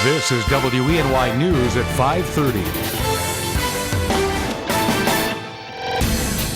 This is WENY News at 5:30.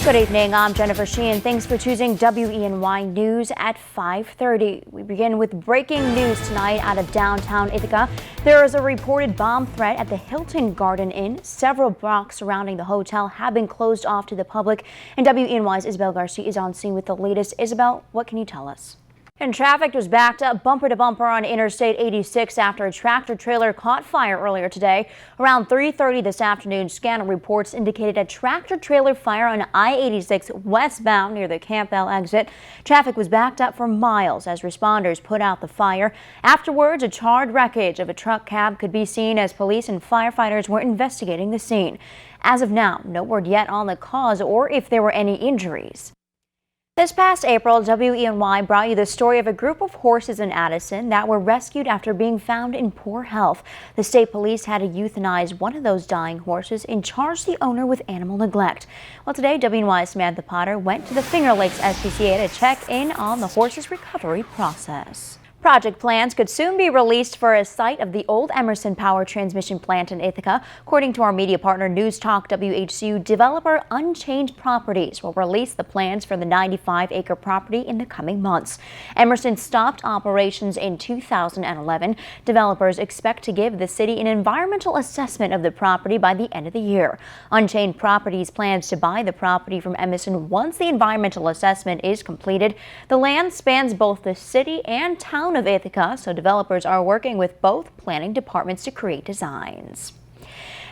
Good evening, I'm Jennifer Sheahen. Thanks for choosing WENY News at 5:30. We begin with breaking news tonight out of downtown Ithaca. There is a reported bomb threat at the Hilton Garden Inn. Several blocks surrounding the hotel have been closed off to the public. And WENY's Isabel Garcia is on scene with the latest. Isabel, what can you tell us? And traffic was backed up bumper to bumper on Interstate 86 after a tractor trailer caught fire earlier today. Around 3:30 this afternoon, scanner reports indicated a tractor trailer fire on I-86 westbound near the Campbell exit. Traffic was backed up for miles as responders put out the fire. Afterwards, a charred wreckage of a truck cab could be seen as police and firefighters were investigating the scene. As of now, no word yet on the cause or if there were any injuries. This past April, WENY brought you the story of a group of horses in Addison that were rescued after being found in poor health. The state police had to euthanize one of those dying horses and charge the owner with animal neglect. Well, today, WENY's Samantha Potter went to the Finger Lakes SPCA to check in on the horse's recovery process. Project plans could soon be released for a site of the old Emerson Power Transmission Plant in Ithaca. According to our media partner News Talk WHCU, developer Unchained Properties will release the plans for the 95-acre property in the coming months. Emerson stopped operations in 2011. Developers expect to give the city an environmental assessment of the property by the end of the year. Unchained Properties plans to buy the property from Emerson once the environmental assessment is completed. The land spans both the city and town of Ithaca, so developers are working with both planning departments to create designs.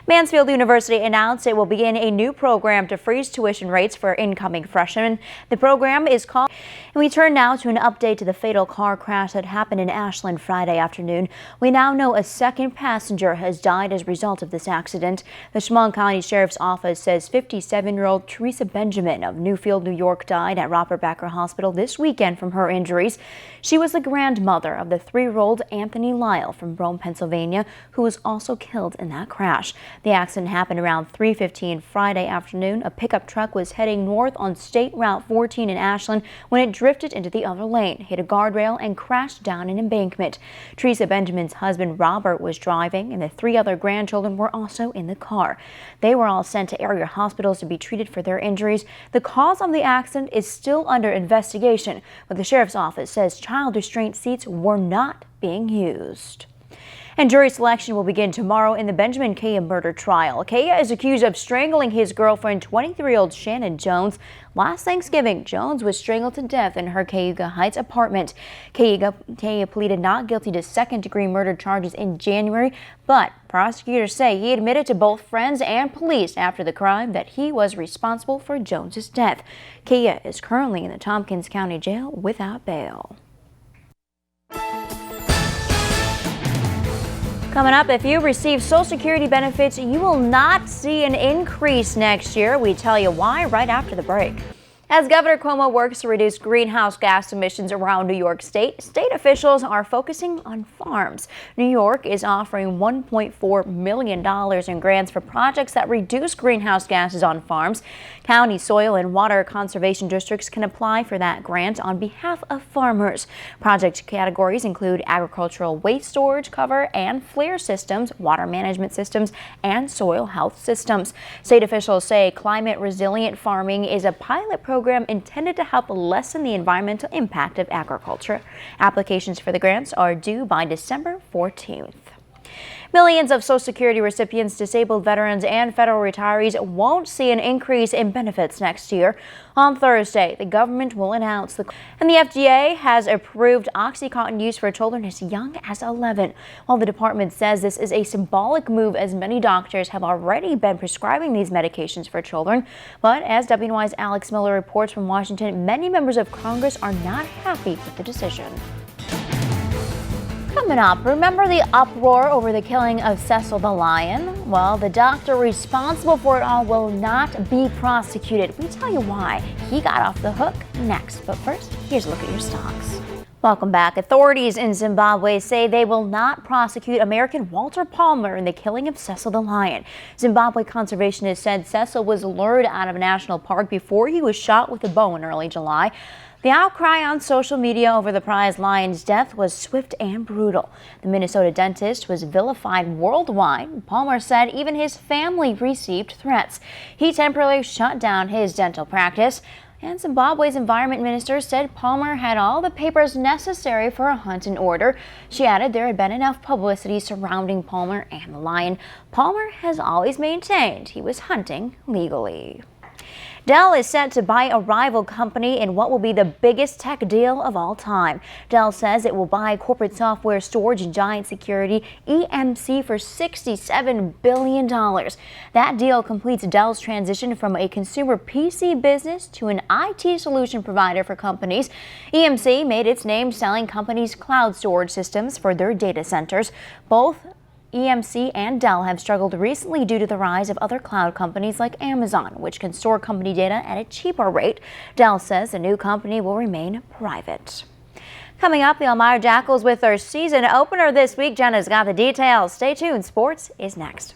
Mansfield University announced it will begin a new program to freeze tuition rates for incoming freshmen. The program is called. And we turn now to an update to the fatal car crash that happened in Ashland Friday afternoon. We now know a second passenger has died as a result of this accident. The Chemung County Sheriff's Office says 57-year-old Teresa Benjamin of Newfield, New York, died at Robert Becker Hospital this weekend from her injuries. She was the grandmother of the 3-year-old Anthony Lyle from Rome, Pennsylvania, who was also killed in that crash. The accident happened around 3:15 Friday afternoon. A pickup truck was heading north on State Route 14 in Ashland when it drifted into the other lane, hit a guardrail, and crashed down an embankment. Teresa Benjamin's husband Robert was driving, and the 3 other grandchildren were also in the car. They were all sent to area hospitals to be treated for their injuries. The cause of the accident is still under investigation, but the sheriff's office says child restraint seats were not being used. And jury selection will begin tomorrow in the Benjamin Kaya murder trial. Kaya is accused of strangling his girlfriend, 23-year-old Shannon Jones. Last Thanksgiving, Jones was strangled to death in her Cayuga Heights apartment. Kaya pleaded not guilty to second-degree murder charges in January, but prosecutors say he admitted to both friends and police after the crime that he was responsible for Jones's death. Kaya is currently in the Tompkins County Jail without bail. Coming up, if you receive Social Security benefits, you will not see an increase next year. We tell you why right after the break. As Governor Cuomo works to reduce greenhouse gas emissions around New York State, state officials are focusing on farms. New York is offering $1.4 million in grants for projects that reduce greenhouse gases on farms. County soil and water conservation districts can apply for that grant on behalf of farmers. Project categories include agricultural waste storage cover and flare systems, water management systems, and soil health systems. State officials say climate resilient farming is a pilot program intended to help lessen the environmental impact of agriculture. Applications for the grants are due by December 14th. Millions of Social Security recipients, disabled veterans, and federal retirees won't see an increase in benefits next year. On Thursday, the government will announce and the FDA has approved OxyContin use for children as young as 11. While the department says this is a symbolic move as many doctors have already been prescribing these medications for children. But as WNY's Alex Miller reports from Washington, many members of Congress are not happy with the decision. Coming up, remember the uproar over the killing of Cecil the Lion? Well, the doctor responsible for it all will not be prosecuted. We tell you why. He got off the hook next. But first, here's a look at your stocks. Welcome back. Authorities in Zimbabwe say they will not prosecute American Walter Palmer in the killing of Cecil the lion. Zimbabwe conservationists said Cecil was lured out of a national park before he was shot with a bow in early July. The outcry on social media over the prize lion's death was swift and brutal. The Minnesota dentist was vilified worldwide. Palmer said even his family received threats. He temporarily shut down his dental practice. And Zimbabwe's environment minister said Palmer had all the papers necessary for a hunt in order. She added there had been enough publicity surrounding Palmer and the lion. Palmer has always maintained he was hunting legally. Dell is set to buy a rival company in what will be the biggest tech deal of all time. Dell says it will buy corporate software storage and giant security EMC for $67 billion. That deal completes Dell's transition from a consumer PC business to an IT solution provider for companies. EMC made its name selling companies cloud storage systems for their data centers. Both EMC and Dell have struggled recently due to the rise of other cloud companies like Amazon, which can store company data at a cheaper rate. Dell says the new company will remain private. Coming up, the Elmira Jackals with their season opener this week. Jenna's got the details. Stay tuned. Sports is next.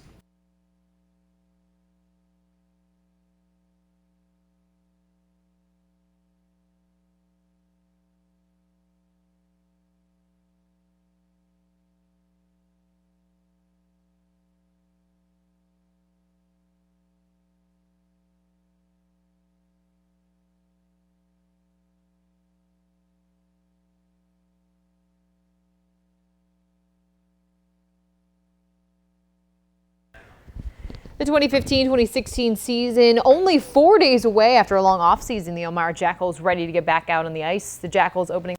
The 2015-2016 season only 4 days away after a long offseason. The Elmira Jackals ready to get back out on the ice. The Jackals opening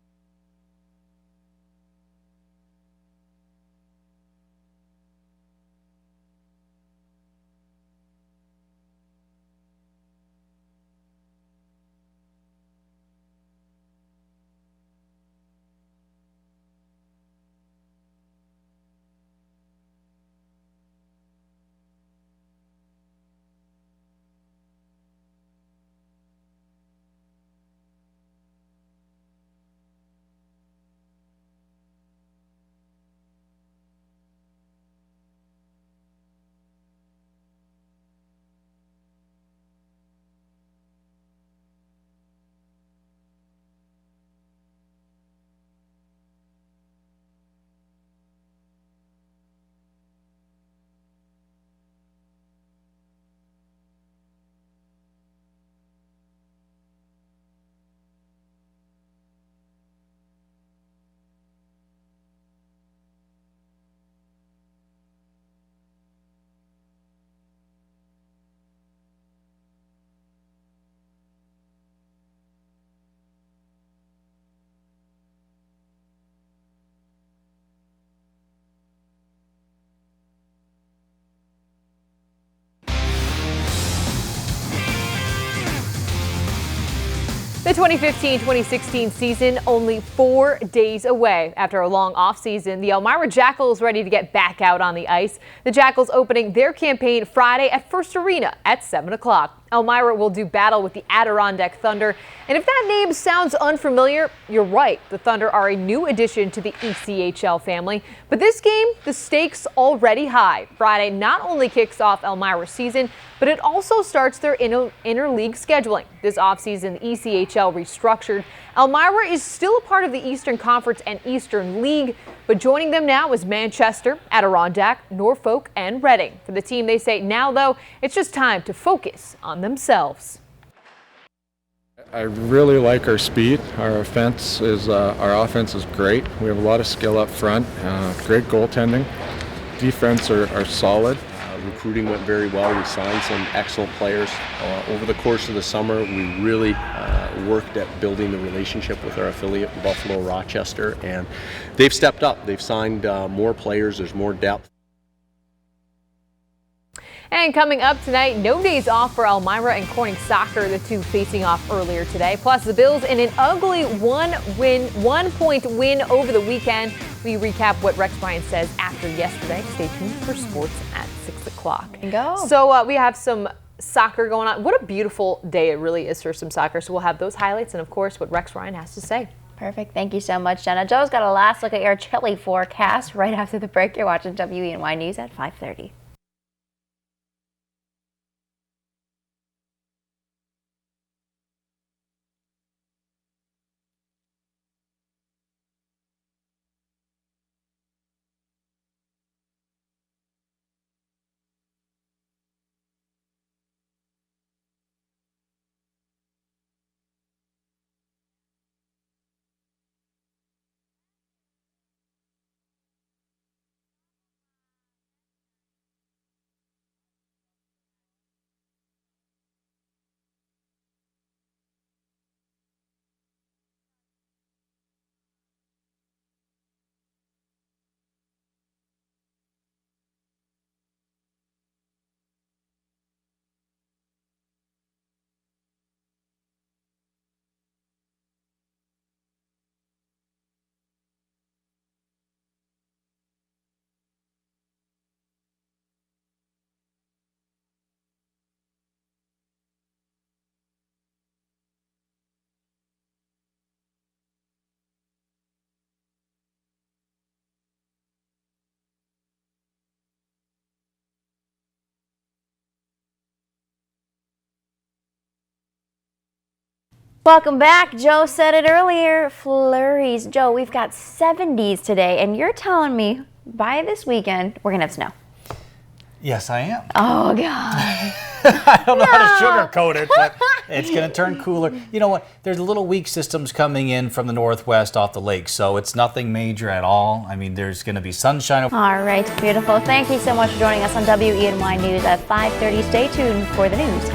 The 2015-2016 season only 4 days away after a long offseason. The Elmira Jackals ready to get back out on the ice. The Jackals opening their campaign Friday at First Arena at 7 o'clock. Elmira will do battle with the Adirondack Thunder. And if that name sounds unfamiliar, you're right. The Thunder are a new addition to the ECHL family. But this game, the stakes already high. Friday not only kicks off Elmira's season, but it also starts their interleague scheduling. This offseason, the ECHL restructured. Elmira is still a part of the Eastern Conference and Eastern League, but joining them now is Manchester, Adirondack, Norfolk, and Reading. For the team, they say now, though, it's just time to focus on themselves. I really like our speed. Our offense is great. We have a lot of skill up front, great goaltending. Defense are solid. Recruiting went very well. We signed some excellent players. Over the course of the summer, we really worked at building the relationship with our affiliate, Buffalo Rochester, and they've stepped up. They've signed more players. There's more depth. And coming up tonight, no days off for Elmira and Corning Soccer, the two facing off earlier today. Plus, the Bills in an ugly one-point win over the weekend. We recap what Rex Bryant says after yesterday. Stay tuned for sports at 6 o'clock. So we have some soccer going on. What a beautiful day it really is for some soccer. So we'll have those highlights and, of course, what Rex Ryan has to say. Perfect. Thank you so much, Jenna. Joe's got a last look at your chilly forecast right after the break. You're watching WENY News at 5:30. Welcome back. Joe said it earlier, flurries. Joe, we've got 70s today, and you're telling me by this weekend we're going to have snow. Yes, I am. Oh, God. I don't know how to sugarcoat it, but it's going to turn cooler. You know what? There's little weak systems coming in from the northwest off the lake, so it's nothing major at all. I mean, there's going to be sunshine. All right, beautiful. Thank you so much for joining us on WENY News at 5:30. Stay tuned for the news